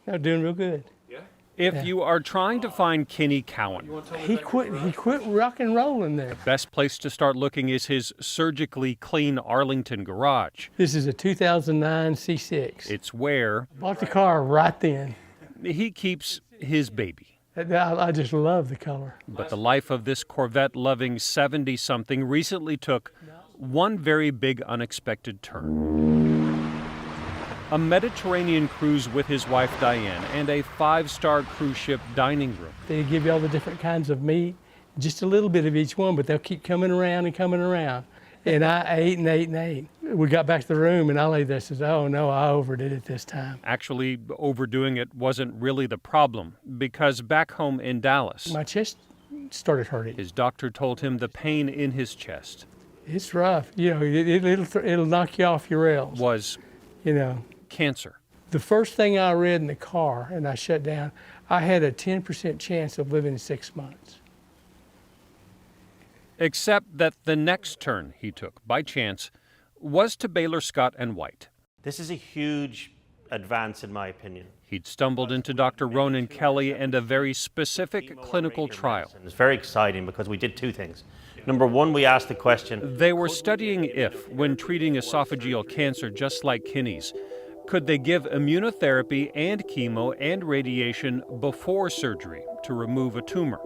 No, doing real good. If you are trying to find Kenny Keown, He quit rock and rolling there. best place to start looking is his surgically clean Arlington garage. This is a 2009 C6. It's where Bought the car right then. he keeps his baby. I just love the color. But the life of this Corvette-loving 70-something recently took one very big unexpected turn. A Mediterranean cruise with his wife Diane and a 5-star cruise ship dining room. They give you all the different kinds of meat, just a little bit of each one, but they'll keep coming around and coming around. And I ate and ate and ate. We got back to the room and I lay there and says, oh no, I overdid it this time. Actually, overdoing it wasn't really the problem, because back home in Dallas, My chest started hurting. his doctor told him the pain in his chest It's rough. You know, it'll knock you off your rails. was You know, cancer. the first thing I read in the car and I shut down, I had a 10% chance of living 6 months. Except that the next turn he took, by chance, was to Baylor Scott White. This is a huge advance, in my opinion. He'd stumbled into Dr. Ronan Kelly and a very specific clinical trial. It's very exciting because we did two things. Number one, we asked the question, They were studying if, when treating esophageal cancer just like Kenny's, could they give immunotherapy and chemo and radiation before surgery to remove a tumor.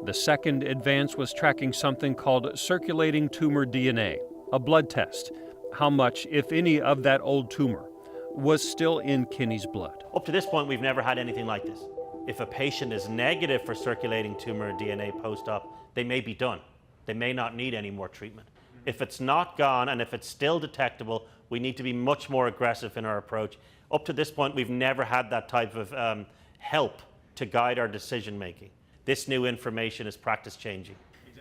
The second advance was tracking something called circulating tumor DNA, a blood test. How much, if any, of that old tumor was still in Kenny's blood. up to this point, we've never had anything like this. If a patient is negative for circulating tumor DNA post-op, they may be done. They may not need any more treatment. If it's not gone and if it's still detectable, we need to be much more aggressive in our approach. Up to this point, we've never had that type of help to guide our decision making. This new information is practice changing.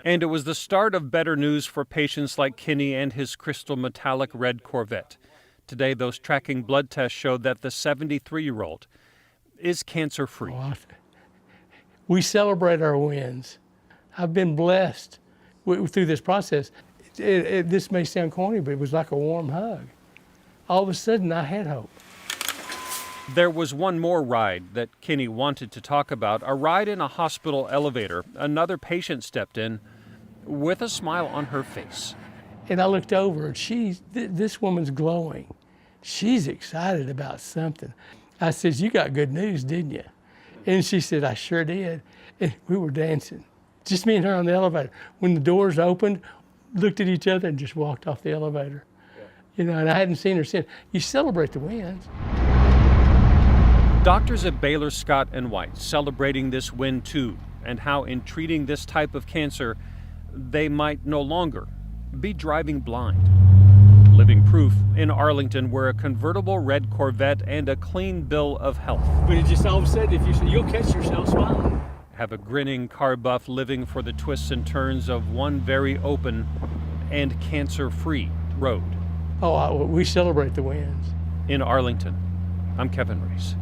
And it was the start of better news for patients like Kenny and his crystal metallic red Corvette. Today, those tracking blood tests showed that the 73-year-old is cancer-free. We celebrate our wins. I've been blessed through this process. This may sound corny, but it was like a warm hug. All of a sudden, I had hope. There was one more ride that Kenny wanted to talk about, a ride in a hospital elevator. Another patient stepped in with a smile on her face. And I looked over, and this woman's glowing. She's excited about something. I said, you got good news, didn't you? And she said, I sure did. And we were dancing, just me and her on the elevator. When the doors opened, looked at each other and just walked off the elevator. Yeah. You know, and I hadn't seen her since. You celebrate the wins. Doctors at Baylor Scott White celebrating this win too, and how in treating this type of cancer, they might no longer be driving blind. Living proof in Arlington, where a convertible red Corvette and a clean bill of health. But it just all of a sudden, if you say, you'll catch yourself smiling. Have a grinning car buff living for the twists and turns of one very open and cancer-free road. Oh, we celebrate the wins. In Arlington, I'm Kevin Reese.